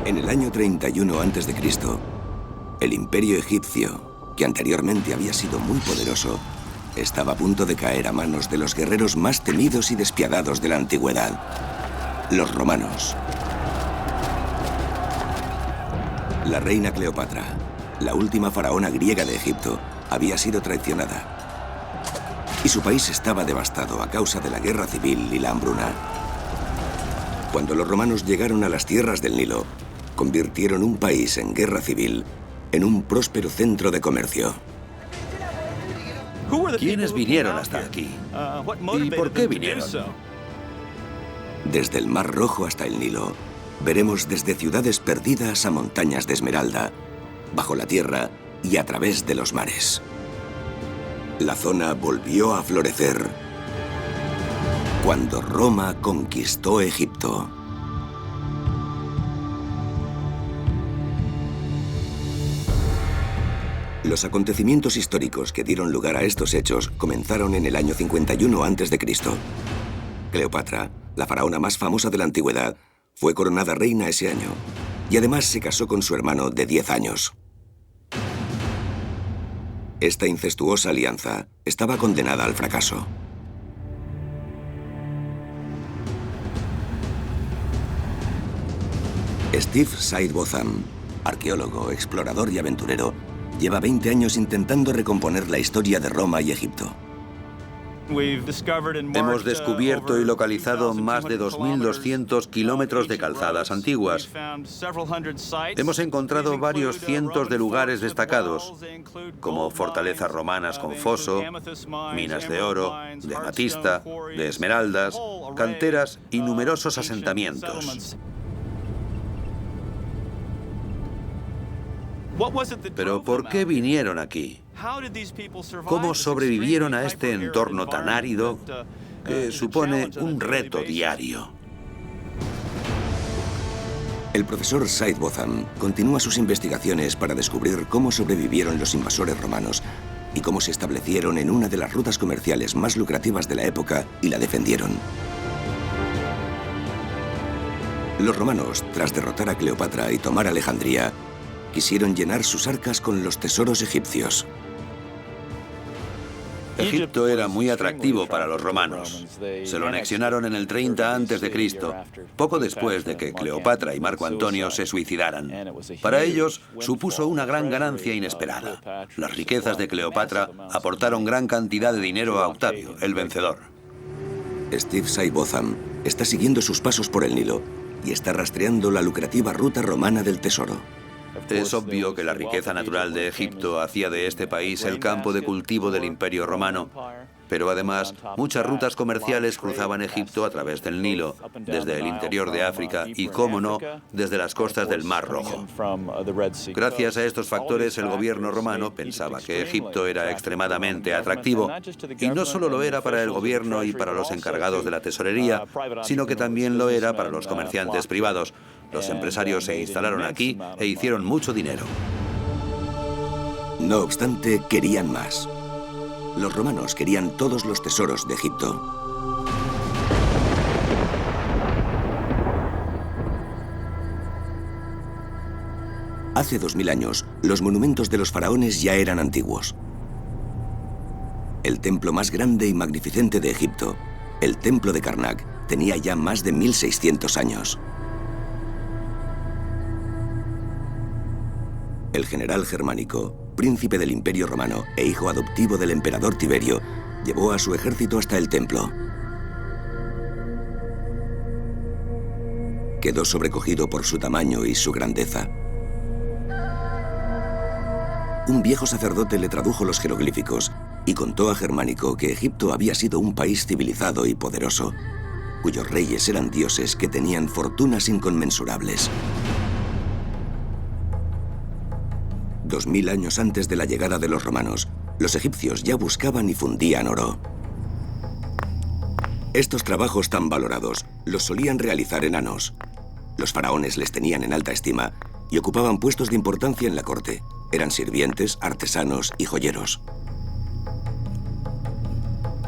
En el año 31 a.C., el imperio egipcio, que anteriormente había sido muy poderoso, estaba a punto de caer a manos de los guerreros más temidos y despiadados de la antigüedad, los romanos. La reina Cleopatra, la última faraona griega de Egipto, había sido traicionada. Y su país estaba devastado a causa de la guerra civil y la hambruna. Cuando los romanos llegaron a las tierras del Nilo, convirtieron un país en guerra civil en un próspero centro de comercio. ¿Quiénes vinieron hasta aquí? ¿Y por qué vinieron? Desde el Mar Rojo hasta el Nilo, veremos desde ciudades perdidas a montañas de esmeralda, bajo la tierra y a través de los mares. La zona volvió a florecer cuando Roma conquistó Egipto. Los acontecimientos históricos que dieron lugar a estos hechos comenzaron en el año 51 a.C. Cleopatra, la faraona más famosa de la antigüedad, fue coronada reina ese año y además se casó con su hermano de 10 años. Esta incestuosa alianza estaba condenada al fracaso. Steve Sidebotham, arqueólogo, explorador y aventurero, lleva 20 años intentando recomponer la historia de Roma y Egipto. Hemos descubierto y localizado más de 2.200 kilómetros de calzadas antiguas. Hemos encontrado varios cientos de lugares destacados, como fortalezas romanas con foso, minas de oro, de amatista, de esmeraldas, canteras y numerosos asentamientos. Pero ¿por qué vinieron aquí? ¿Cómo sobrevivieron a este entorno tan árido que supone un reto diario? El profesor Sidebotham continúa sus investigaciones para descubrir cómo sobrevivieron los invasores romanos y cómo se establecieron en una de las rutas comerciales más lucrativas de la época y la defendieron. Los romanos, tras derrotar a Cleopatra y tomar Alejandría, quisieron llenar sus arcas con los tesoros egipcios. Egipto era muy atractivo para los romanos. Se lo anexionaron en el 30 a.C., poco después de que Cleopatra y Marco Antonio se suicidaran. Para ellos supuso una gran ganancia inesperada. Las riquezas de Cleopatra aportaron gran cantidad de dinero a Octavio, el vencedor. Steve Sidebotham está siguiendo sus pasos por el Nilo y está rastreando la lucrativa ruta romana del tesoro. Es obvio que la riqueza natural de Egipto hacía de este país el campo de cultivo del Imperio Romano, pero además muchas rutas comerciales cruzaban Egipto a través del Nilo, desde el interior de África y, cómo no, desde las costas del Mar Rojo. Gracias a estos factores, el gobierno romano pensaba que Egipto era extremadamente atractivo, y no solo lo era para el gobierno y para los encargados de la tesorería, sino que también lo era para los comerciantes privados. Los empresarios se instalaron aquí e hicieron mucho dinero. No obstante, querían más. Los romanos querían todos los tesoros de Egipto. Hace 2000 años, los monumentos de los faraones ya eran antiguos. El templo más grande y magnificente de Egipto, el templo de Karnak, tenía ya más de 1600 años. El general germánico, príncipe del Imperio Romano e hijo adoptivo del emperador Tiberio, llevó a su ejército hasta el templo. Quedó sobrecogido por su tamaño y su grandeza. Un viejo sacerdote le tradujo los jeroglíficos y contó a Germánico que Egipto había sido un país civilizado y poderoso, cuyos reyes eran dioses que tenían fortunas inconmensurables. 2000 años antes de la llegada de los romanos, los egipcios ya buscaban y fundían oro. Estos trabajos tan valorados los solían realizar enanos. Los faraones les tenían en alta estima y ocupaban puestos de importancia en la corte. Eran sirvientes, artesanos y joyeros.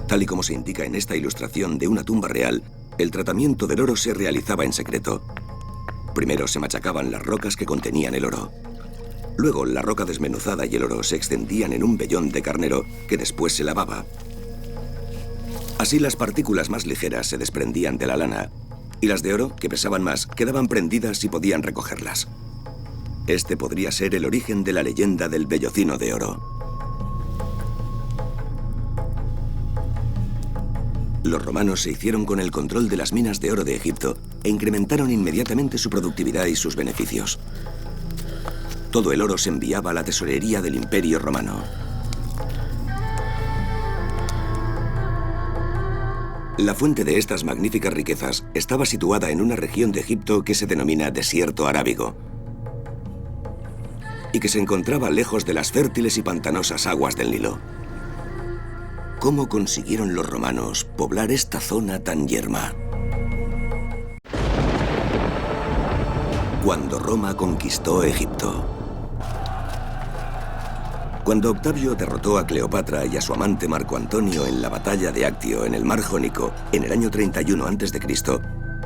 Tal y como se indica en esta ilustración de una tumba real, el tratamiento del oro se realizaba en secreto. Primero se machacaban las rocas que contenían el oro. Luego la roca desmenuzada y el oro se extendían en un vellón de carnero que después se lavaba. Así las partículas más ligeras se desprendían de la lana y las de oro, que pesaban más, quedaban prendidas y podían recogerlas. Este podría ser el origen de la leyenda del vellocino de oro. Los romanos se hicieron con el control de las minas de oro de Egipto e incrementaron inmediatamente su productividad y sus beneficios. Todo el oro se enviaba a la tesorería del Imperio Romano. La fuente de estas magníficas riquezas estaba situada en una región de Egipto que se denomina Desierto Arábigo y que se encontraba lejos de las fértiles y pantanosas aguas del Nilo. ¿Cómo consiguieron los romanos poblar esta zona tan yerma? Cuando Roma conquistó Egipto. Cuando Octavio derrotó a Cleopatra y a su amante Marco Antonio en la batalla de Actio en el Mar Jónico en el año 31 a.C.,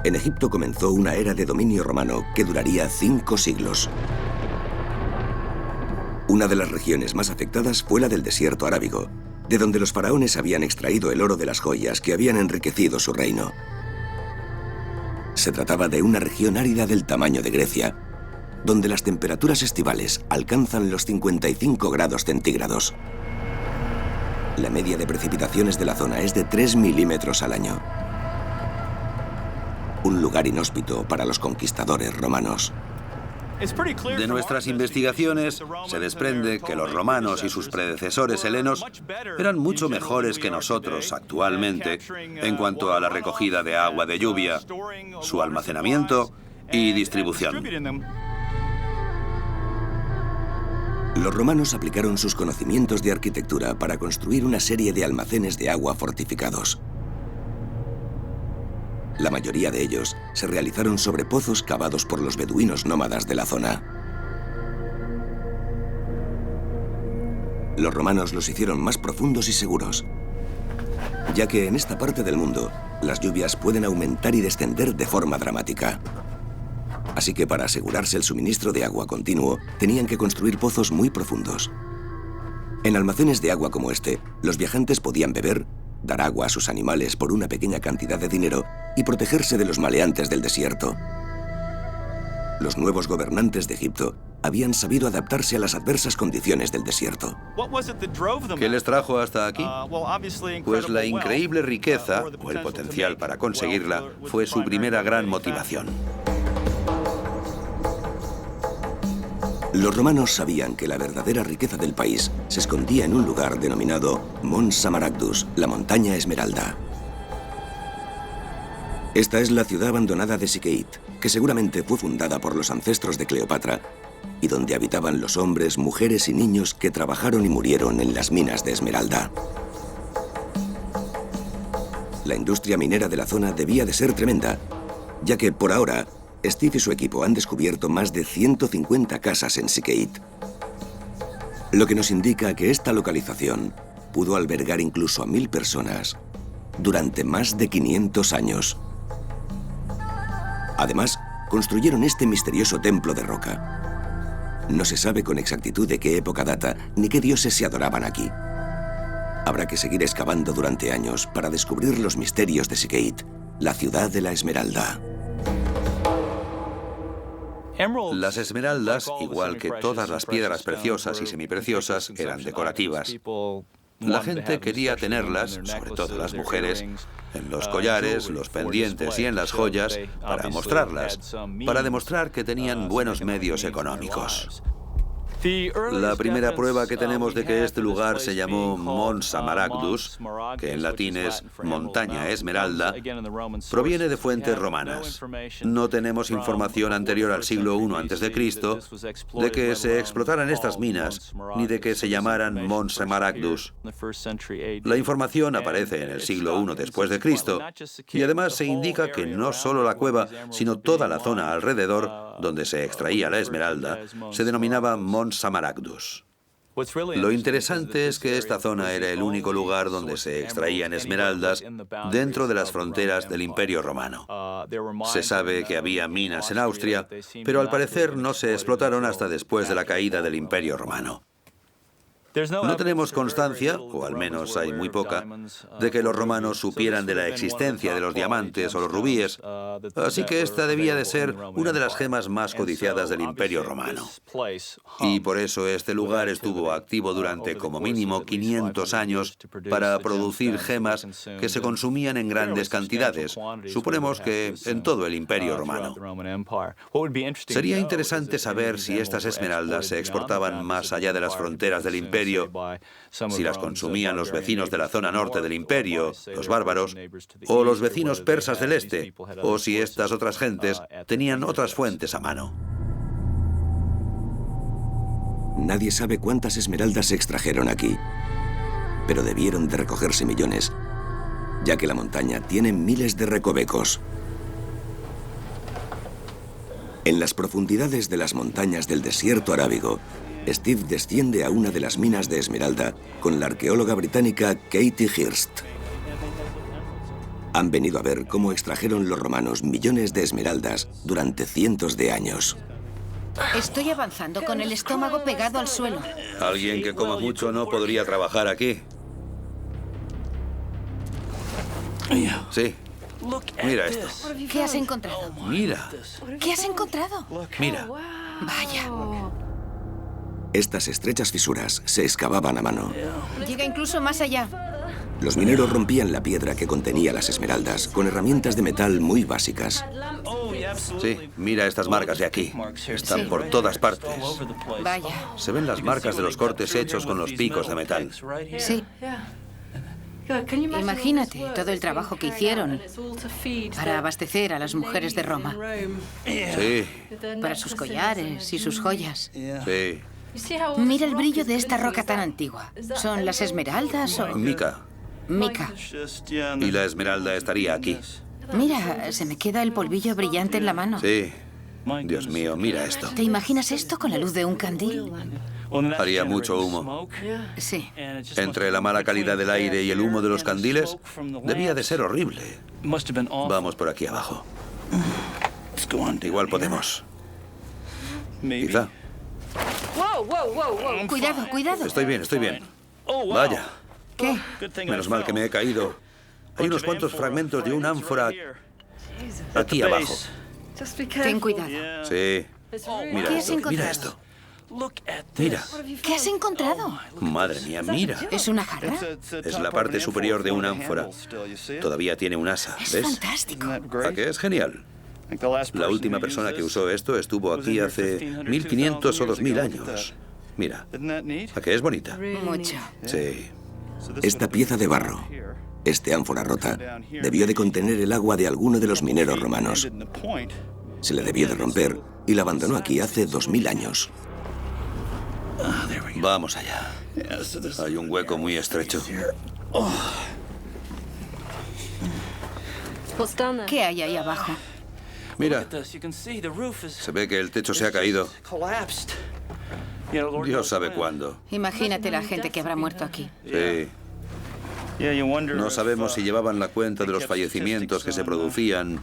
en Egipto comenzó una era de dominio romano que duraría 5 siglos. Una de las regiones más afectadas fue la del desierto arábigo, de donde los faraones habían extraído el oro de las joyas que habían enriquecido su reino. Se trataba de una región árida del tamaño de Grecia, donde las temperaturas estivales alcanzan los 55 grados centígrados. La media de precipitaciones de la zona es de 3 milímetros al año. Un lugar inhóspito para los conquistadores romanos. De nuestras investigaciones se desprende que los romanos y sus predecesores helenos eran mucho mejores que nosotros actualmente en cuanto a la recogida de agua de lluvia, su almacenamiento y distribución. Los romanos aplicaron sus conocimientos de arquitectura para construir una serie de almacenes de agua fortificados. La mayoría de ellos se realizaron sobre pozos cavados por los beduinos nómadas de la zona. Los romanos los hicieron más profundos y seguros, ya que en esta parte del mundo las lluvias pueden aumentar y descender de forma dramática. Así que para asegurarse el suministro de agua continuo, tenían que construir pozos muy profundos. En almacenes de agua como este, los viajantes podían beber, dar agua a sus animales por una pequeña cantidad de dinero y protegerse de los maleantes del desierto. Los nuevos gobernantes de Egipto habían sabido adaptarse a las adversas condiciones del desierto. ¿Qué les trajo hasta aquí? Pues la increíble riqueza, o el potencial para conseguirla, fue su primera gran motivación. Los romanos sabían que la verdadera riqueza del país se escondía en un lugar denominado Mons Samaragdus, la montaña esmeralda. Esta es la ciudad abandonada de Siqueit, que seguramente fue fundada por los ancestros de Cleopatra y donde habitaban los hombres, mujeres y niños que trabajaron y murieron en las minas de esmeralda. La industria minera de la zona debía de ser tremenda, ya que por ahora Steve y su equipo han descubierto más de 150 casas en Siqueit, lo que nos indica que esta localización pudo albergar incluso a 1000 personas durante más de 500 años. Además, construyeron este misterioso templo de roca. No se sabe con exactitud de qué época data ni qué dioses se adoraban aquí. Habrá que seguir excavando durante años para descubrir los misterios de Siqueit, la ciudad de la esmeralda. Las esmeraldas, igual que todas las piedras preciosas y semipreciosas, eran decorativas. La gente quería tenerlas, sobre todo las mujeres, en los collares, los pendientes y en las joyas, para mostrarlas, para demostrar que tenían buenos medios económicos. La primera prueba que tenemos de que este lugar se llamó Mons Samaragdus, que en latín es montaña esmeralda, proviene de fuentes romanas. No tenemos información anterior al siglo I a.C. de que se explotaran estas minas, ni de que se llamaran Mons Samaragdus. La información aparece en el siglo I después de Cristo, y además se indica que no solo la cueva, sino toda la zona alrededor, donde se extraía la esmeralda, se denominaba Mons Samaragdus. Lo interesante es que esta zona era el único lugar donde se extraían esmeraldas dentro de las fronteras del Imperio Romano. Se sabe que había minas en Austria, pero al parecer no se explotaron hasta después de la caída del Imperio Romano. No tenemos constancia, o al menos hay muy poca, de que los romanos supieran de la existencia de los diamantes o los rubíes, así que esta debía de ser una de las gemas más codiciadas del Imperio Romano. Y por eso este lugar estuvo activo durante como mínimo 500 años para producir gemas que se consumían en grandes cantidades, suponemos que en todo el Imperio Romano. Sería interesante saber si estas esmeraldas se exportaban más allá de las fronteras del Imperio, si las consumían los vecinos de la zona norte del imperio, los bárbaros, o los vecinos persas del este, o si estas otras gentes tenían otras fuentes a mano. Nadie sabe cuántas esmeraldas se extrajeron aquí, pero debieron de recogerse millones, ya que la montaña tiene miles de recovecos. En las profundidades de las montañas del desierto arábigo, Steve desciende a una de las minas de esmeralda con la arqueóloga británica Katie Hirst. Han venido a ver cómo extrajeron los romanos millones de esmeraldas durante cientos de años. Estoy avanzando con el estómago pegado al suelo. Alguien que coma mucho no podría trabajar aquí. Sí. Mira esto. ¿Qué has encontrado? Mira. ¿Qué has encontrado? Mira. Vaya. Estas estrechas fisuras se excavaban a mano. Llega incluso más allá. Los mineros rompían la piedra que contenía las esmeraldas con herramientas de metal muy básicas. Sí, mira estas marcas de aquí. Están por todas partes. Vaya. Se ven las marcas de los cortes hechos con los picos de metal. Sí. Imagínate todo el trabajo que hicieron para abastecer a las mujeres de Roma. Sí, Para sus collares y sus joyas. sí. Mira el brillo de esta roca tan antigua. ¿Son las esmeraldas o...? Mica. Mica. Y la esmeralda estaría aquí. Mira, se me queda el polvillo brillante en la mano. Sí. Dios mío, mira esto. ¿Te imaginas esto con la luz de un candil? Haría mucho humo. Sí. Entre la mala calidad del aire y el humo de los candiles, debía de ser horrible. Vamos por aquí abajo. Igual podemos. Quizá. Cuidado, cuidado. Estoy bien, estoy bien. Vaya. ¿Qué? Menos mal que me he caído. Hay unos cuantos fragmentos de una ánfora aquí abajo. Ten cuidado. Sí. Mira ¿Qué has esto, encontrado? mira esto. Mira. ¿Qué has encontrado? Madre mía, mira. ¿Es una jarra? Es la parte superior de una ánfora. Todavía tiene un asa, Es ¿ves? fantástico. ¿A qué es genial? La última persona que usó esto estuvo aquí hace 1500 o 2000 años. Mira, ¿a qué es bonita? Mucho. Sí. Esta pieza de barro, este ánfora rota, debió de contener el agua de alguno de los mineros romanos. Se le debió de romper y la abandonó aquí hace 2000 años. Vamos allá. Hay un hueco muy estrecho. ¿Qué hay ahí abajo? Mira, se ve que el techo se ha caído. Dios sabe cuándo. Imagínate la gente que habrá muerto aquí. Sí. No sabemos si llevaban la cuenta de los fallecimientos que se producían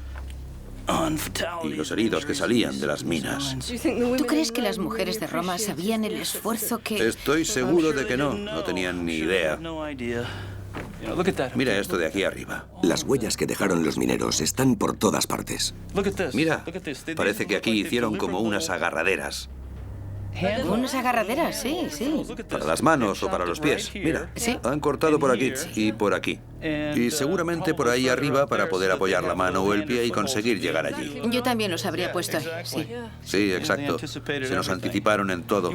y los heridos que salían de las minas. ¿Tú crees que las mujeres de Roma sabían el esfuerzo que...? Estoy seguro de que no. No tenían ni idea. Mira esto de aquí arriba. Las huellas que dejaron los mineros están por todas partes. Mira, parece que aquí hicieron como unas agarraderas. Unas agarraderas, sí, sí. Para las manos o para los pies. Mira, Sí. han cortado por aquí y por aquí. Y seguramente por ahí arriba para poder apoyar la mano o el pie y conseguir llegar allí. Yo también los habría puesto ahí, sí. Sí, exacto. Se nos anticiparon en todo.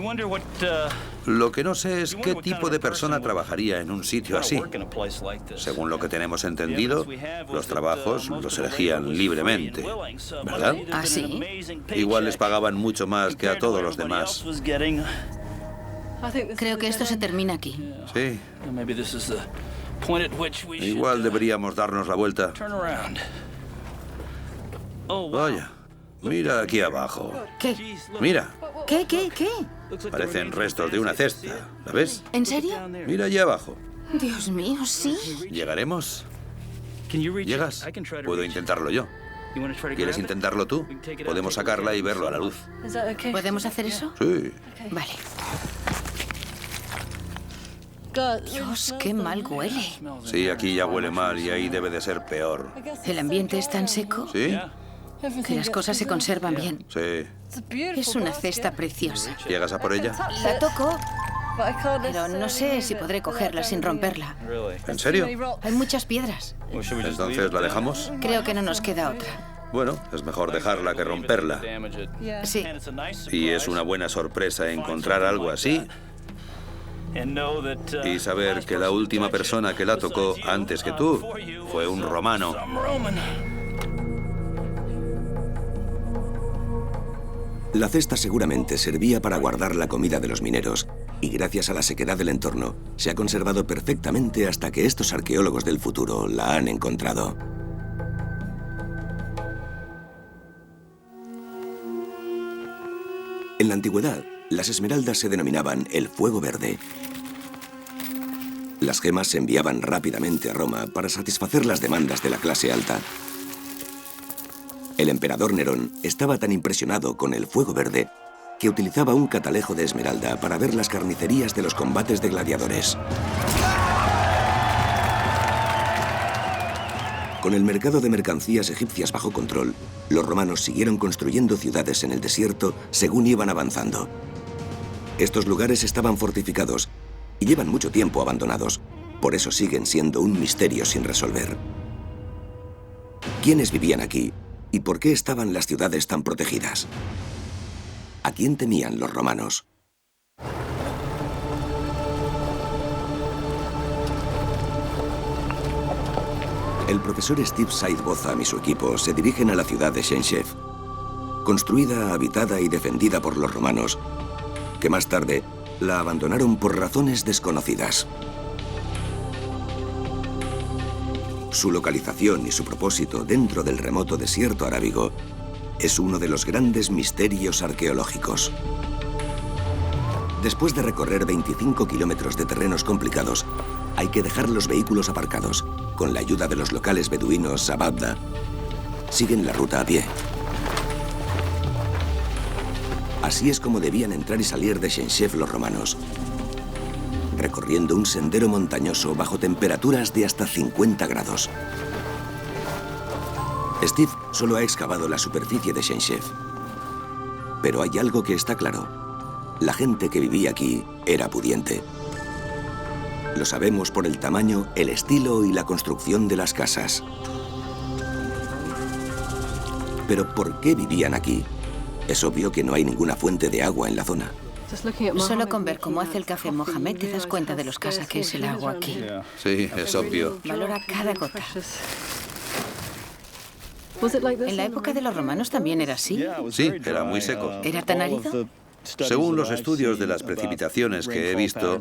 Lo que no sé es qué tipo de persona trabajaría en un sitio así. Según lo que tenemos entendido, los trabajos los elegían libremente, ¿verdad? ¿Ah, sí? Igual les pagaban mucho más que a todos los demás. Creo que esto se termina aquí. Sí, igual deberíamos darnos la vuelta. Vaya, Mira aquí abajo. ¿Qué? Mira, ¿Qué? parecen restos de una cesta. ¿La ves? ¿En serio? Mira allí abajo. Dios mío, sí. ¿Llegaremos? ¿Llegas? Puedo intentarlo yo. ¿Quieres intentarlo tú? Podemos sacarla y verlo a la luz. ¿Podemos hacer eso? Sí. Vale. Dios, qué mal huele. Sí, aquí ya huele mal y ahí debe de ser peor. El ambiente es tan seco ¿Sí? que las cosas se conservan bien. Sí. Es una cesta preciosa. ¿Llegas a por ella? La toco, pero no sé si podré cogerla sin romperla. ¿En serio? Hay muchas piedras. Entonces, ¿la dejamos? Creo que no nos queda otra. Bueno, es mejor dejarla que romperla. Sí. Y es una buena sorpresa encontrar algo así y saber que la última persona que la tocó antes que tú fue un romano. La cesta seguramente servía para guardar la comida de los mineros y gracias a la sequedad del entorno se ha conservado perfectamente hasta que estos arqueólogos del futuro la han encontrado. En la antigüedad, las esmeraldas se denominaban el fuego verde. Las gemas se enviaban rápidamente a Roma para satisfacer las demandas de la clase alta. El emperador Nerón estaba tan impresionado con el fuego verde que utilizaba un catalejo de esmeralda para ver las carnicerías de los combates de gladiadores. Con el mercado de mercancías egipcias bajo control, los romanos siguieron construyendo ciudades en el desierto según iban avanzando. Estos lugares estaban fortificados y llevan mucho tiempo abandonados, por eso siguen siendo un misterio sin resolver. ¿Quiénes vivían aquí y por qué estaban las ciudades tan protegidas? ¿A quién temían los romanos? El profesor Steve Said Botham y su equipo se dirigen a la ciudad de Shenshef, construida, habitada y defendida por los romanos, que más tarde la abandonaron por razones desconocidas. Su localización y su propósito dentro del remoto desierto arábigo es uno de los grandes misterios arqueológicos. Después de recorrer 25 kilómetros de terrenos complicados, hay que dejar los vehículos aparcados. Con la ayuda de los locales beduinos Sababda, siguen la ruta a pie. Así es como debían entrar y salir de Shenshef los romanos, recorriendo un sendero montañoso bajo temperaturas de hasta 50 grados. Steve solo ha excavado la superficie de Shenshef. Pero hay algo que está claro. La gente que vivía aquí era pudiente. Lo sabemos por el tamaño, el estilo y la construcción de las casas. Pero ¿por qué vivían aquí? Es obvio que no hay ninguna fuente de agua en la zona. Solo con ver cómo hace el café Mohamed te das cuenta de lo escasa que es el agua aquí. Sí, es obvio. Valora cada gota. ¿En la época de los romanos también era así? Sí, era muy seco. ¿Era tan árido? Según los estudios de las precipitaciones que he visto,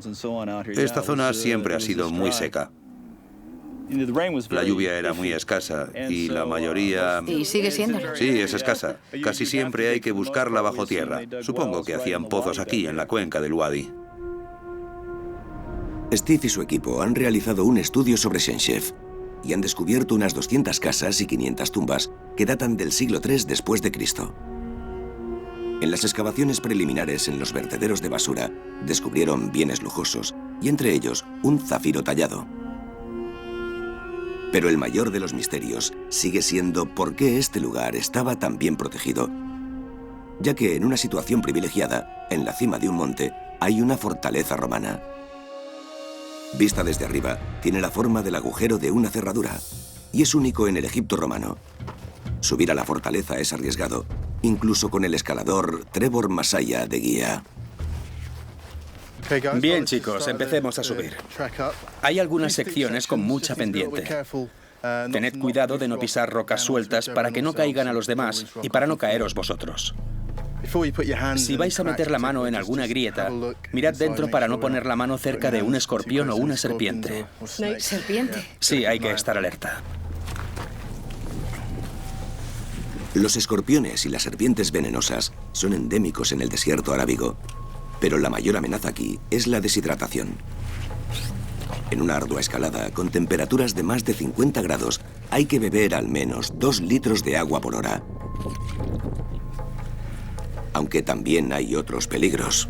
esta zona siempre ha sido muy seca. La lluvia era muy escasa y la mayoría... ¿Y sigue siéndolo? Sí, es escasa. Casi siempre hay que buscarla bajo tierra. Supongo que hacían pozos aquí, en la cuenca del Wadi. Steve y su equipo han realizado un estudio sobre Shenshef y han descubierto unas 200 casas y 500 tumbas que datan del siglo III después de Cristo. En las excavaciones preliminares en los vertederos de basura, descubrieron bienes lujosos y entre ellos un zafiro tallado. Pero el mayor de los misterios sigue siendo por qué este lugar estaba tan bien protegido, ya que en una situación privilegiada, en la cima de un monte, hay una fortaleza romana. Vista desde arriba, tiene la forma del agujero de una cerradura y es único en el Egipto romano. Subir a la fortaleza es arriesgado, incluso con el escalador Trevor Masaya de guía. Bien, chicos, empecemos a subir. Hay algunas secciones con mucha pendiente. Tened cuidado de no pisar rocas sueltas para que no caigan a los demás y para no caeros vosotros. Si vais a meter la mano en alguna grieta, mirad dentro para no poner la mano cerca de un escorpión o una serpiente. ¿Serpiente? Sí, hay que estar alerta. Los escorpiones y las serpientes venenosas son endémicos en el desierto arábigo, pero la mayor amenaza aquí es la deshidratación. En una ardua escalada, con temperaturas de más de 50 grados, hay que beber al menos 2 litros de agua por hora. Aunque también hay otros peligros.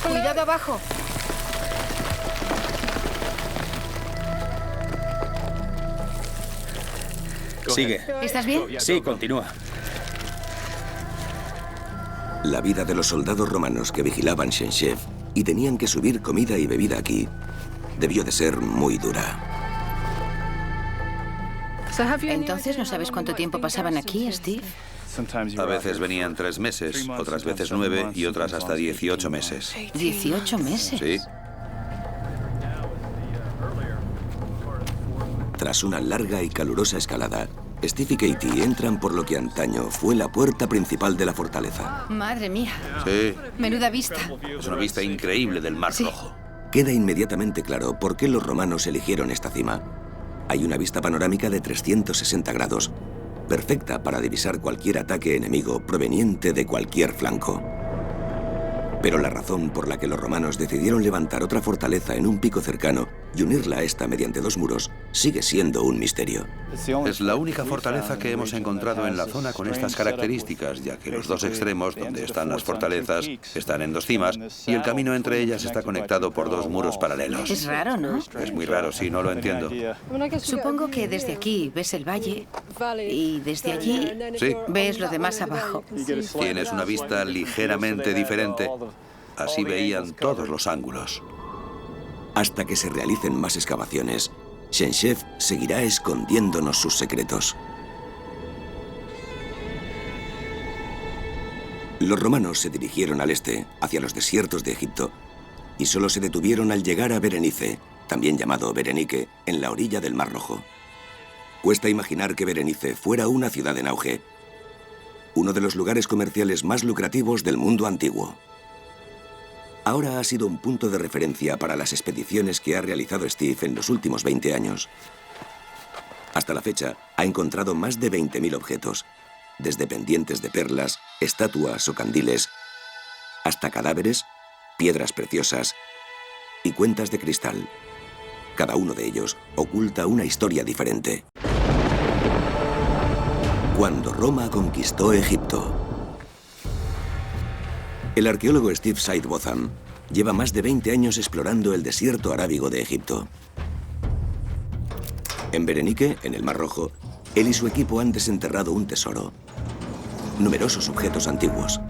¡Cuidado abajo! Sigue. ¿Estás bien? Sí, continúa. La vida de los soldados romanos que vigilaban Chenshev y tenían que subir comida y bebida aquí debió de ser muy dura. Entonces, ¿no sabes cuánto tiempo pasaban aquí, Steve? A veces venían 3 meses, otras veces 9 y otras hasta 18 meses. ¿18 meses? Sí. Tras una larga y calurosa escalada, Steve y Katie entran por lo que antaño fue la puerta principal de la fortaleza. Madre mía. Sí. Menuda vista. Es una vista increíble del Mar Rojo. Queda inmediatamente claro por qué los romanos eligieron esta cima. Hay una vista panorámica de 360 grados, perfecta para divisar cualquier ataque enemigo proveniente de cualquier flanco. Pero la razón por la que los romanos decidieron levantar otra fortaleza en un pico cercano y unirla a esta mediante 2 muros sigue siendo un misterio. Es la única fortaleza que hemos encontrado en la zona con estas características, ya que los 2 extremos donde están las fortalezas están en 2 cimas y el camino entre ellas está conectado por 2 muros paralelos. Es raro, ¿no? Es muy raro, sí, no lo entiendo. Supongo que desde aquí ves el valle y desde allí Sí. ves lo demás abajo. Tienes una vista ligeramente diferente. Así veían todos los ángulos. Hasta que se realicen más excavaciones, Chenshev seguirá escondiéndonos sus secretos. Los romanos se dirigieron al este, hacia los desiertos de Egipto, y solo se detuvieron al llegar a Berenice, también llamado Berenique, en la orilla del Mar Rojo. Cuesta imaginar que Berenice fuera una ciudad en auge, uno de los lugares comerciales más lucrativos del mundo antiguo. Ahora ha sido un punto de referencia para las expediciones que ha realizado Steve en los últimos 20 años. Hasta la fecha, ha encontrado más de 20.000 objetos, desde pendientes de perlas, estatuas o candiles, hasta cadáveres, piedras preciosas y cuentas de cristal. Cada uno de ellos oculta una historia diferente. Cuando Roma conquistó Egipto. El arqueólogo Steve Sidebotham lleva más de 20 años explorando el desierto arábigo de Egipto. En Berenique, en el Mar Rojo, él y su equipo han desenterrado un tesoro. Numerosos objetos antiguos.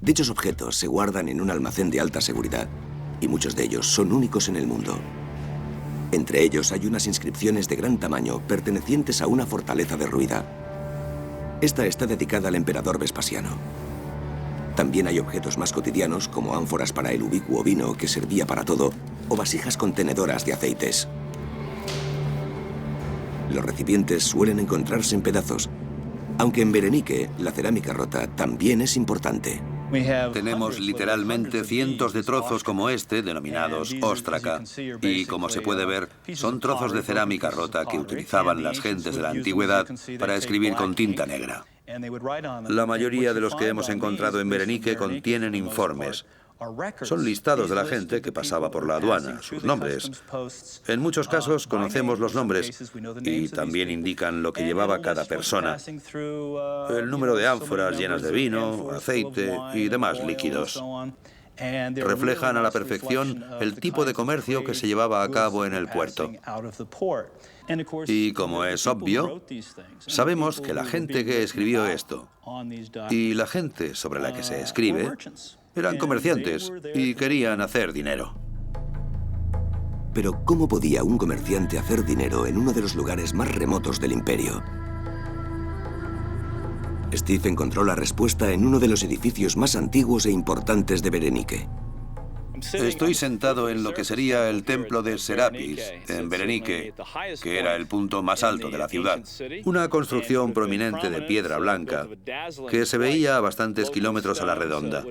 Dichos objetos se guardan en un almacén de alta seguridad y muchos de ellos son únicos en el mundo. Entre ellos hay unas inscripciones de gran tamaño pertenecientes a una fortaleza derruida. Esta está dedicada al emperador Vespasiano. También hay objetos más cotidianos, como ánforas para el ubicuo vino que servía para todo, o vasijas contenedoras de aceites. Los recipientes suelen encontrarse en pedazos, aunque en Berenique la cerámica rota también es importante. Tenemos literalmente cientos de trozos como este, denominados óstraca, y como se puede ver, son trozos de cerámica rota que utilizaban las gentes de la antigüedad para escribir con tinta negra. La mayoría de los que hemos encontrado en Berenique contienen informes. Son listados de la gente que pasaba por la aduana, sus nombres. En muchos casos conocemos los nombres y también indican lo que llevaba cada persona, el número de ánforas llenas de vino, aceite y demás líquidos. Reflejan a la perfección el tipo de comercio que se llevaba a cabo en el puerto. Y como es obvio, sabemos que la gente que escribió esto y la gente sobre la que se escribe eran comerciantes y querían hacer dinero. Pero ¿cómo podía un comerciante hacer dinero en uno de los lugares más remotos del imperio? Steve encontró la respuesta en uno de los edificios más antiguos e importantes de Berenique. Estoy sentado en lo que sería el templo de Serapis, en Berenique, que era el punto más alto de la ciudad. Una construcción prominente de piedra blanca que se veía a bastantes kilómetros a la redonda.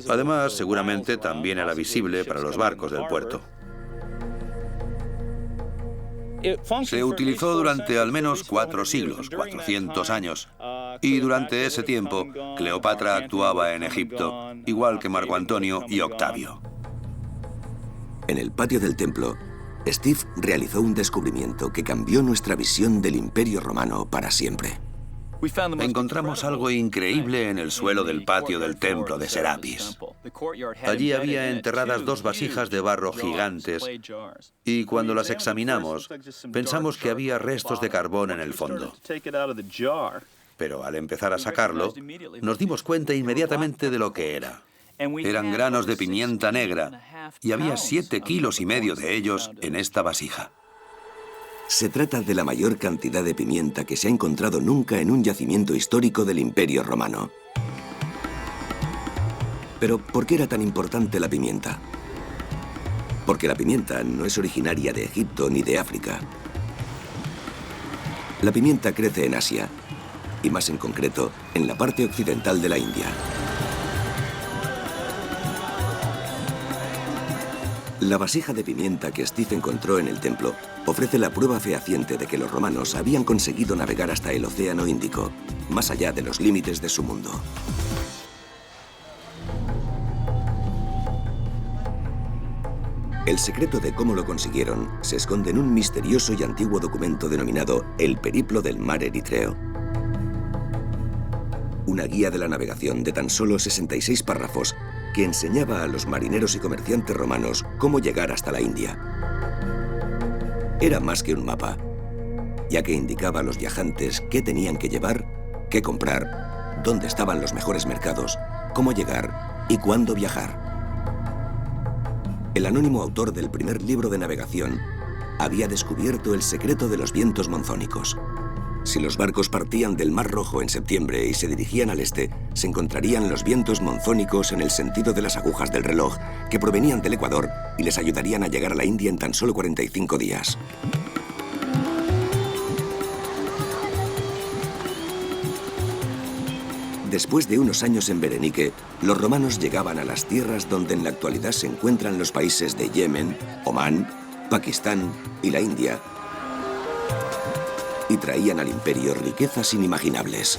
Además, seguramente también era visible para los barcos del puerto. Se utilizó durante al menos 4 siglos, 400 años. Y durante ese tiempo, Cleopatra actuaba en Egipto, igual que Marco Antonio y Octavio. En el patio del templo, Steve realizó un descubrimiento que cambió nuestra visión del Imperio Romano para siempre. Encontramos algo increíble en el suelo del patio del templo de Serapis. Allí había enterradas 2 vasijas de barro gigantes y cuando las examinamos pensamos que había restos de carbón en el fondo. Pero al empezar a sacarlo, nos dimos cuenta inmediatamente de lo que era. Eran granos de pimienta negra y había 7,5 kilos de ellos en esta vasija. Se trata de la mayor cantidad de pimienta que se ha encontrado nunca en un yacimiento histórico del Imperio Romano. Pero, ¿por qué era tan importante la pimienta? Porque la pimienta no es originaria de Egipto ni de África. La pimienta crece en Asia, y más en concreto, en la parte occidental de la India. La vasija de pimienta que Steve encontró en el templo ofrece la prueba fehaciente de que los romanos habían conseguido navegar hasta el Océano Índico, más allá de los límites de su mundo. El secreto de cómo lo consiguieron se esconde en un misterioso y antiguo documento denominado El Periplo del Mar Eritreo. Una guía de la navegación de tan solo 66 párrafos que enseñaba a los marineros y comerciantes romanos cómo llegar hasta la India. Era más que un mapa, ya que indicaba a los viajantes qué tenían que llevar, qué comprar, dónde estaban los mejores mercados, cómo llegar y cuándo viajar. El anónimo autor del primer libro de navegación había descubierto el secreto de los vientos monzónicos. Si los barcos partían del Mar Rojo en septiembre y se dirigían al este, se encontrarían los vientos monzónicos en el sentido de las agujas del reloj, que provenían del Ecuador y les ayudarían a llegar a la India en tan solo 45 días. Después de unos años en Berenice, los romanos llegaban a las tierras donde en la actualidad se encuentran los países de Yemen, Omán, Pakistán y la India, y traían al imperio riquezas inimaginables.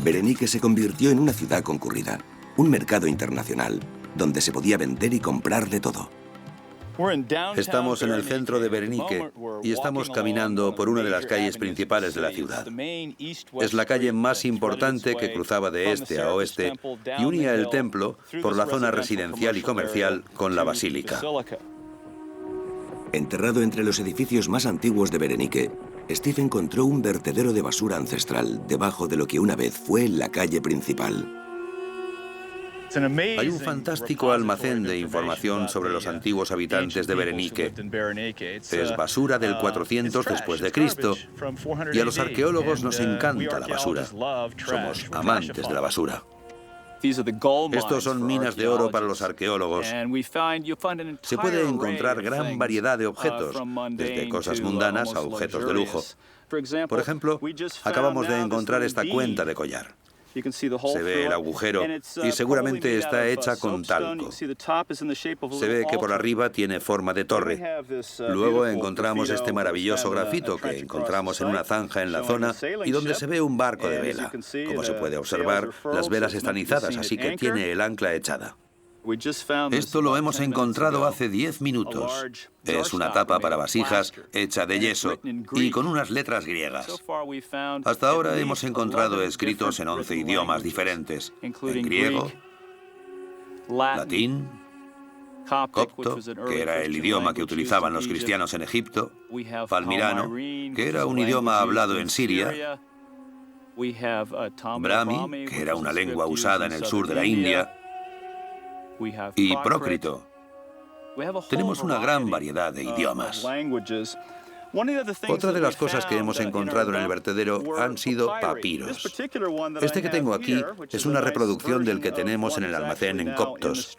Berenice se convirtió en una ciudad concurrida, un mercado internacional, donde se podía vender y comprar de todo. Estamos en el centro de Berenice y estamos caminando por una de las calles principales de la ciudad. Es la calle más importante que cruzaba de este a oeste y unía el templo por la zona residencial y comercial con la basílica. Enterrado entre los edificios más antiguos de Berenice, Steve encontró un vertedero de basura ancestral debajo de lo que una vez fue la calle principal. Hay un fantástico almacén de información sobre los antiguos habitantes de Berenice. Es basura del 400 después de Cristo y a los arqueólogos nos encanta la basura. Somos amantes de la basura. Estos son minas de oro para los arqueólogos. Se puede encontrar gran variedad de objetos, desde cosas mundanas a objetos de lujo. Por ejemplo, acabamos de encontrar esta cuenta de collar. Se ve el agujero y seguramente está hecha con talco. Se ve que por arriba tiene forma de torre. Luego encontramos este maravilloso grafito que encontramos en una zanja en la zona y donde se ve un barco de vela. Como se puede observar, las velas están izadas, así que tiene el ancla echada. Esto lo hemos encontrado hace 10 minutos. Es una tapa para vasijas hecha de yeso y con unas letras griegas. Hasta ahora hemos encontrado escritos en 11 idiomas diferentes. En griego, latín, copto, que era el idioma que utilizaban los cristianos en Egipto, palmirano, que era un idioma hablado en Siria, brahmi, que era una lengua usada en el sur de la India, y prócrito. Tenemos una gran variedad de idiomas. Otra de las cosas que hemos encontrado en el vertedero han sido papiros. Este que tengo aquí es una reproducción del que tenemos en el almacén en Coptos.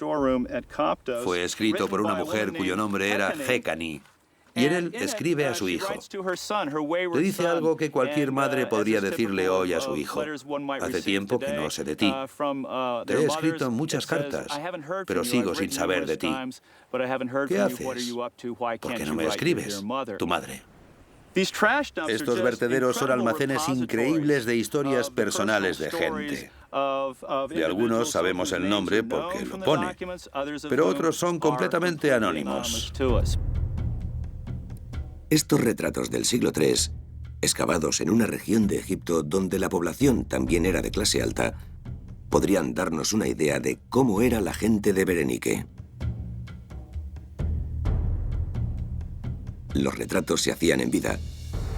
Fue escrito por una mujer cuyo nombre era Jecani Y en él escribe a su hijo. Le dice algo que cualquier madre podría decirle hoy a su hijo. Hace tiempo que no sé de ti. Te he escrito muchas cartas, pero sigo sin saber de ti. ¿Qué haces? ¿Por qué no me escribes? Tu madre. Estos vertederos son almacenes increíbles de historias personales de gente. De algunos sabemos el nombre porque lo pone, pero otros son completamente anónimos. Estos retratos del siglo III, excavados en una región de Egipto donde la población también era de clase alta, podrían darnos una idea de cómo era la gente de Berenike. Los retratos se hacían en vida,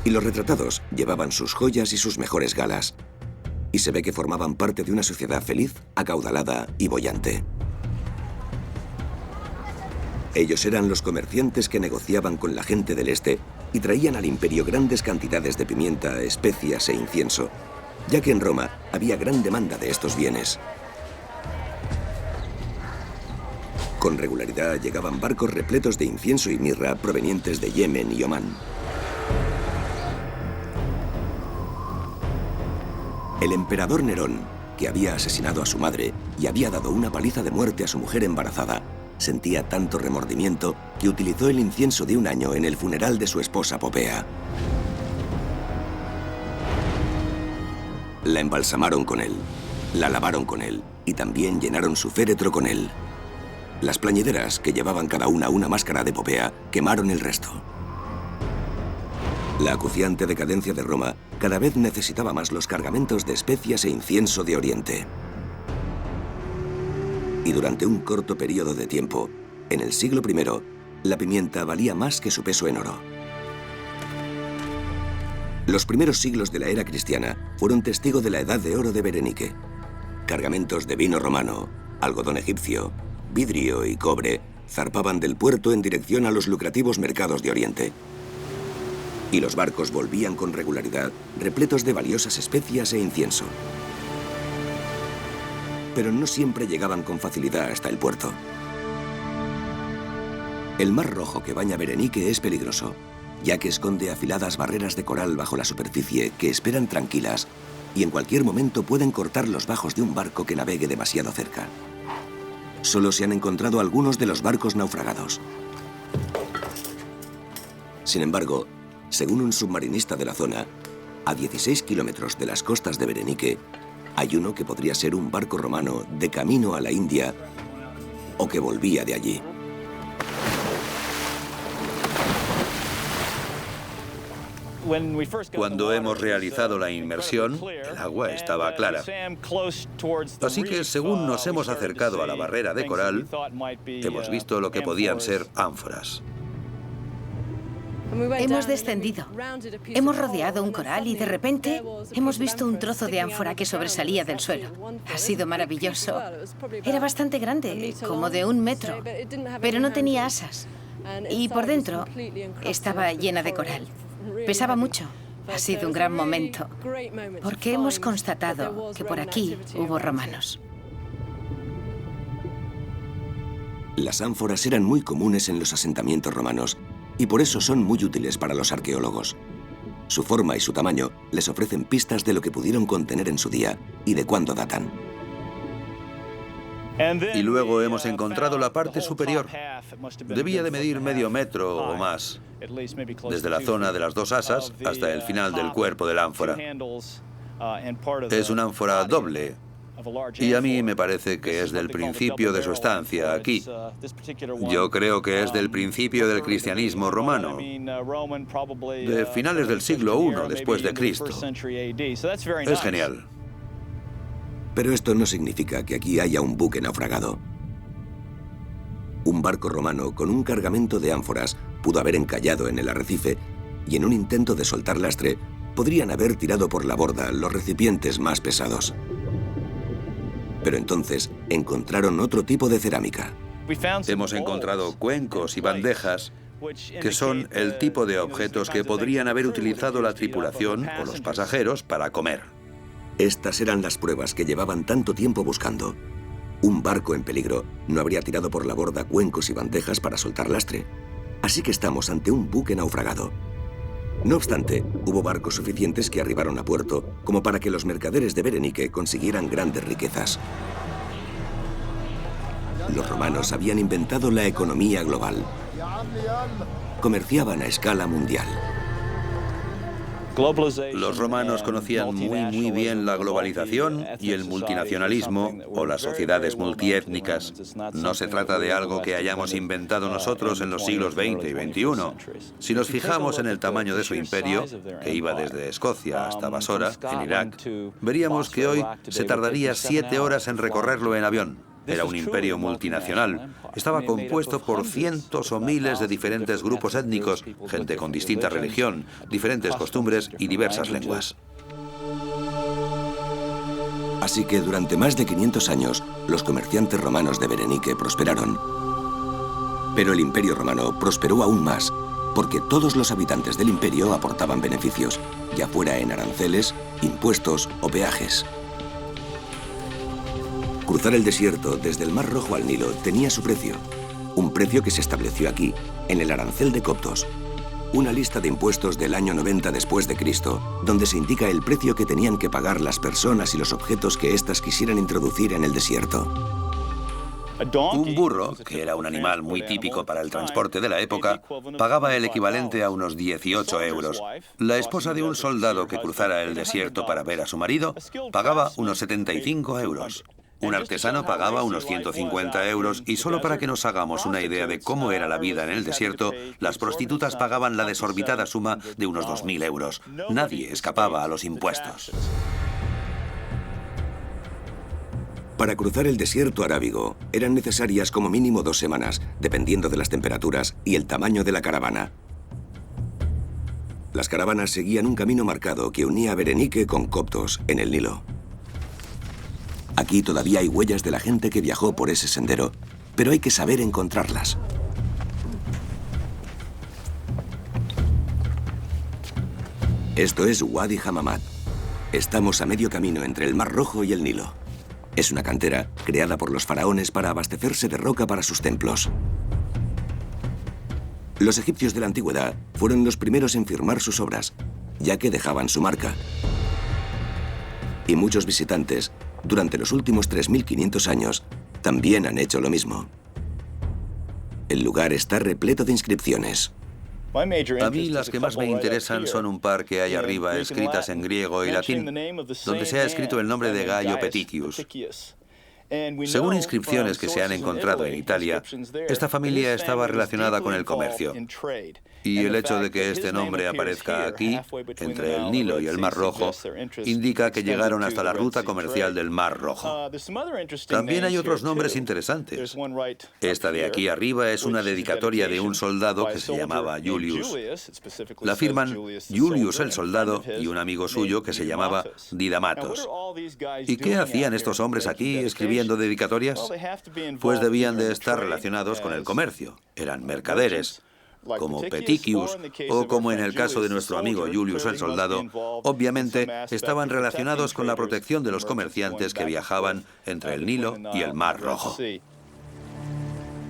y los retratados llevaban sus joyas y sus mejores galas, y se ve que formaban parte de una sociedad feliz, acaudalada y boyante. Ellos eran los comerciantes que negociaban con la gente del este y traían al imperio grandes cantidades de pimienta, especias e incienso, ya que en Roma había gran demanda de estos bienes. Con regularidad llegaban barcos repletos de incienso y mirra provenientes de Yemen y Omán. El emperador Nerón, que había asesinado a su madre y había dado una paliza de muerte a su mujer embarazada, sentía tanto remordimiento que utilizó el incienso de un año en el funeral de su esposa Popea. La embalsamaron con él, la lavaron con él y también llenaron su féretro con él. Las plañideras, que llevaban cada una máscara de Popea, quemaron el resto. La acuciante decadencia de Roma cada vez necesitaba más los cargamentos de especias e incienso de Oriente. Y durante un corto periodo de tiempo, en el siglo I, la pimienta valía más que su peso en oro. Los primeros siglos de la era cristiana fueron testigo de la edad de oro de Berenike. Cargamentos de vino romano, algodón egipcio, vidrio y cobre zarpaban del puerto en dirección a los lucrativos mercados de Oriente. Y los barcos volvían con regularidad, repletos de valiosas especias e incienso. Pero no siempre llegaban con facilidad hasta el puerto. El Mar Rojo que baña Berenike es peligroso, ya que esconde afiladas barreras de coral bajo la superficie que esperan tranquilas y en cualquier momento pueden cortar los bajos de un barco que navegue demasiado cerca. Solo se han encontrado algunos de los barcos naufragados. Sin embargo, según un submarinista de la zona, a 16 kilómetros de las costas de Berenike, hay uno que podría ser un barco romano de camino a la India o que volvía de allí. Cuando hemos realizado la inmersión, el agua estaba clara. Así que, según nos hemos acercado a la barrera de coral, hemos visto lo que podían ser ánforas. Hemos descendido. Hemos rodeado un coral y de repente hemos visto un trozo de ánfora que sobresalía del suelo. Ha sido maravilloso. Era bastante grande, como de 1 metro, pero no tenía asas. Y por dentro estaba llena de coral. Pesaba mucho. Ha sido un gran momento, porque hemos constatado que por aquí hubo romanos. Las ánforas eran muy comunes en los asentamientos romanos y por eso son muy útiles para los arqueólogos. Su forma y su tamaño les ofrecen pistas de lo que pudieron contener en su día y de cuándo datan. Y luego hemos encontrado la parte superior. Debía de medir medio metro o más, desde la zona de las 2 asas hasta el final del cuerpo de la ánfora. Es una ánfora doble, y a mí me parece que es del principio de su estancia aquí. Yo creo que es del principio del cristianismo romano, de finales del siglo I después de Cristo. Es genial. Pero esto no significa que aquí haya un buque naufragado. Un barco romano con un cargamento de ánforas pudo haber encallado en el arrecife y en un intento de soltar lastre podrían haber tirado por la borda los recipientes más pesados. Pero entonces encontraron otro tipo de cerámica. Hemos encontrado cuencos y bandejas que son el tipo de objetos que podrían haber utilizado la tripulación o los pasajeros para comer. Estas eran las pruebas que llevaban tanto tiempo buscando. Un barco en peligro no habría tirado por la borda cuencos y bandejas para soltar lastre. Así que estamos ante un buque naufragado. No obstante, hubo barcos suficientes que arribaron a puerto como para que los mercaderes de Berenice consiguieran grandes riquezas. Los romanos habían inventado la economía global. Comerciaban a escala mundial. Los romanos conocían muy bien la globalización y el multinacionalismo o las sociedades multiétnicas. No se trata de algo que hayamos inventado nosotros en los siglos XX y XXI. Si nos fijamos en el tamaño de su imperio, que iba desde Escocia hasta Basora, en Irak, veríamos que hoy se tardaría 7 horas en recorrerlo en avión. Era un imperio multinacional. Estaba compuesto por cientos o miles de diferentes grupos étnicos, gente con distinta religión, diferentes costumbres y diversas lenguas. Así que durante más de 500 años, los comerciantes romanos de Berenice prosperaron. Pero el imperio romano prosperó aún más, porque todos los habitantes del imperio aportaban beneficios, ya fuera en aranceles, impuestos o peajes. Cruzar el desierto desde el Mar Rojo al Nilo tenía su precio. Un precio que se estableció aquí, en el arancel de Coptos. Una lista de impuestos del año 90 después de Cristo, donde se indica el precio que tenían que pagar las personas y los objetos que éstas quisieran introducir en el desierto. Un burro, que era un animal muy típico para el transporte de la época, pagaba el equivalente a unos 18 euros. La esposa de un soldado que cruzara el desierto para ver a su marido pagaba unos 75 euros. Un artesano pagaba unos 150 euros y solo para que nos hagamos una idea de cómo era la vida en el desierto, las prostitutas pagaban la desorbitada suma de unos 2.000 euros. Nadie escapaba a los impuestos. Para cruzar el desierto arábigo eran necesarias como mínimo 2 semanas, dependiendo de las temperaturas y el tamaño de la caravana. Las caravanas seguían un camino marcado que unía a Berenice con Coptos en el Nilo. Aquí todavía hay huellas de la gente que viajó por ese sendero, pero hay que saber encontrarlas. Esto es Wadi Hammamat. Estamos a medio camino entre el Mar Rojo y el Nilo. Es una cantera creada por los faraones para abastecerse de roca para sus templos. Los egipcios de la antigüedad fueron los primeros en firmar sus obras, ya que dejaban su marca. Y muchos visitantes, durante los últimos 3.500 años, también han hecho lo mismo. El lugar está repleto de inscripciones. A mí las que más me interesan son un par que hay arriba escritas en griego y latín, donde se ha escrito el nombre de Gaio Peticius. Según inscripciones que se han encontrado en Italia, esta familia estaba relacionada con el comercio. Y el hecho de que este nombre aparezca aquí, entre el Nilo y el Mar Rojo, indica que llegaron hasta la ruta comercial del Mar Rojo. También hay otros nombres interesantes. Esta de aquí arriba es una dedicatoria de un soldado que se llamaba Julius. La firman Julius el soldado y un amigo suyo que se llamaba Didamatos. ¿Y qué hacían estos hombres aquí escribiendo dedicatorias? Pues debían de estar relacionados con el comercio. Eran mercaderes. Como Peticius o como en el caso de nuestro amigo Julius el soldado, obviamente estaban relacionados con la protección de los comerciantes que viajaban entre el Nilo y el Mar Rojo.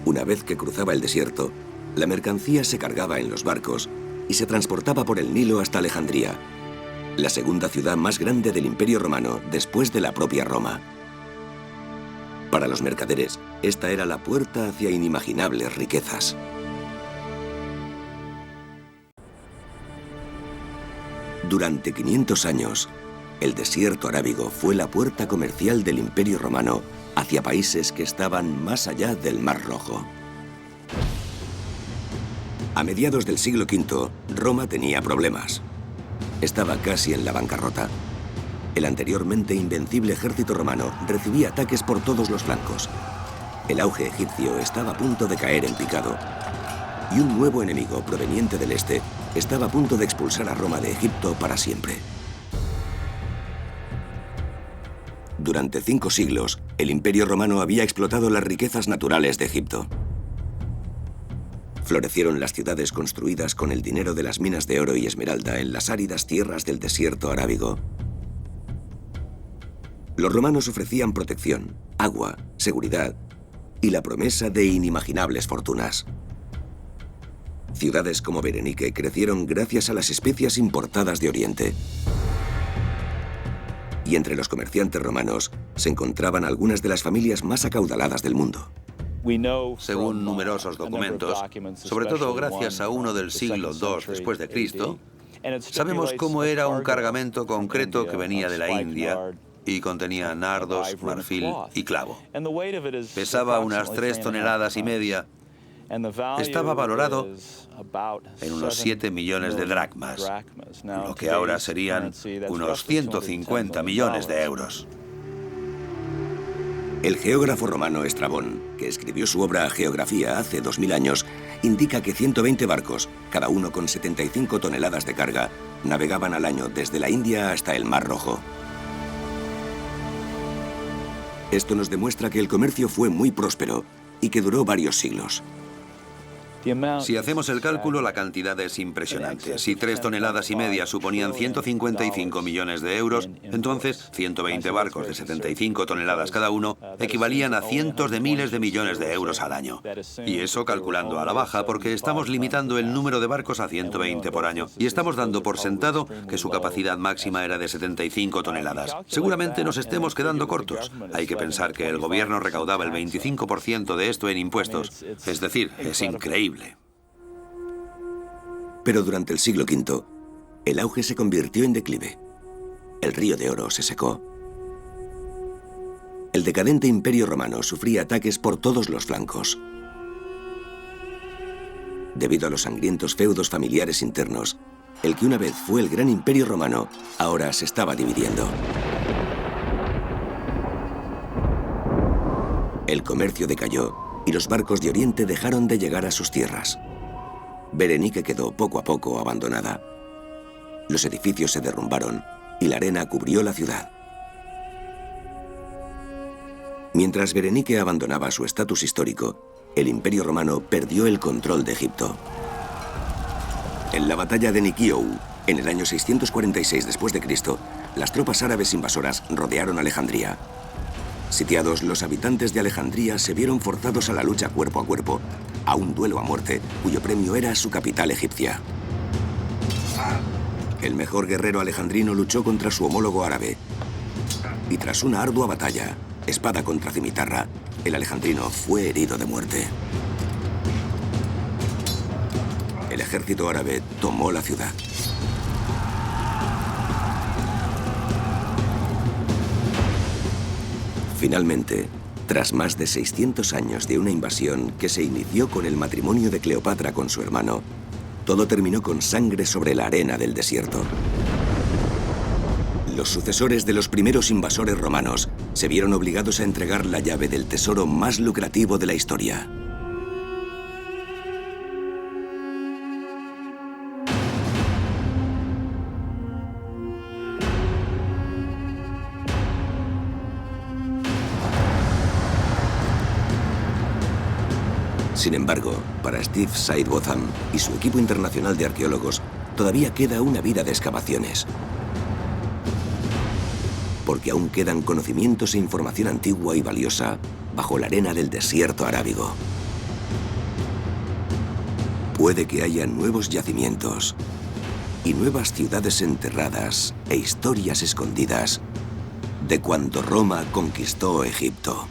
Una vez que cruzaba el desierto, la mercancía se cargaba en los barcos y se transportaba por el Nilo hasta Alejandría, la segunda ciudad más grande del Imperio Romano después de la propia Roma. Para los mercaderes, esta era la puerta hacia inimaginables riquezas. Durante 500 años, el desierto arábigo fue la puerta comercial del Imperio Romano hacia países que estaban más allá del Mar Rojo. A mediados del siglo V, Roma tenía problemas. Estaba casi en la bancarrota. El anteriormente invencible ejército romano recibía ataques por todos los flancos. El auge egipcio estaba a punto de caer en picado. Y un nuevo enemigo proveniente del este estaba a punto de expulsar a Roma de Egipto para siempre. Durante 5 siglos, el Imperio Romano había explotado las riquezas naturales de Egipto. Florecieron las ciudades construidas con el dinero de las minas de oro y esmeralda en las áridas tierras del desierto arábigo. Los romanos ofrecían protección, agua, seguridad y la promesa de inimaginables fortunas. Ciudades como Berenike crecieron gracias a las especias importadas de Oriente. Y entre los comerciantes romanos se encontraban algunas de las familias más acaudaladas del mundo. Según numerosos documentos, sobre todo gracias a uno del siglo II después de Cristo, sabemos cómo era un cargamento concreto que venía de la India y contenía nardos, marfil y clavo. Pesaba unas 3,5 toneladas. Estaba valorado en unos 7 millones de dracmas, lo que ahora serían unos 150 millones de euros. El geógrafo romano Estrabón, que escribió su obra Geografía hace 2000 años, indica que 120 barcos, cada uno con 75 toneladas de carga, navegaban al año desde la India hasta el Mar Rojo. Esto nos demuestra que el comercio fue muy próspero y que duró varios siglos. Si hacemos el cálculo, la cantidad es impresionante. Si 3,5 toneladas suponían 155 millones de euros, entonces 120 barcos de 75 toneladas cada uno equivalían a cientos de miles de millones de euros al año. Y eso calculando a la baja, porque estamos limitando el número de barcos a 120 por año. Y estamos dando por sentado que su capacidad máxima era de 75 toneladas. Seguramente nos estemos quedando cortos. Hay que pensar que el gobierno recaudaba el 25% de esto en impuestos. Es decir, es increíble. Pero durante el siglo V, el auge se convirtió en declive. El río de oro se secó. El decadente Imperio Romano sufría ataques por todos los flancos. Debido a los sangrientos feudos familiares internos, el que una vez fue el gran Imperio Romano, ahora se estaba dividiendo. El comercio decayó y los barcos de Oriente dejaron de llegar a sus tierras. Berenike quedó poco a poco abandonada. Los edificios se derrumbaron y la arena cubrió la ciudad. Mientras Berenike abandonaba su estatus histórico, el Imperio Romano perdió el control de Egipto. En la batalla de Nikiou, en el año 646 después de Cristo, las tropas árabes invasoras rodearon Alejandría. Sitiados, los habitantes de Alejandría se vieron forzados a la lucha cuerpo a cuerpo, a un duelo a muerte, cuyo premio era su capital egipcia. El mejor guerrero alejandrino luchó contra su homólogo árabe. Y tras una ardua batalla, espada contra cimitarra, el alejandrino fue herido de muerte. El ejército árabe tomó la ciudad. Finalmente, tras más de 600 años de una invasión que se inició con el matrimonio de Cleopatra con su hermano, todo terminó con sangre sobre la arena del desierto. Los sucesores de los primeros invasores romanos se vieron obligados a entregar la llave del tesoro más lucrativo de la historia. Sin embargo, para Steve Sidebotham y su equipo internacional de arqueólogos, todavía queda una vida de excavaciones. Porque aún quedan conocimientos e información antigua y valiosa bajo la arena del desierto arábigo. Puede que haya nuevos yacimientos y nuevas ciudades enterradas e historias escondidas de cuando Roma conquistó Egipto.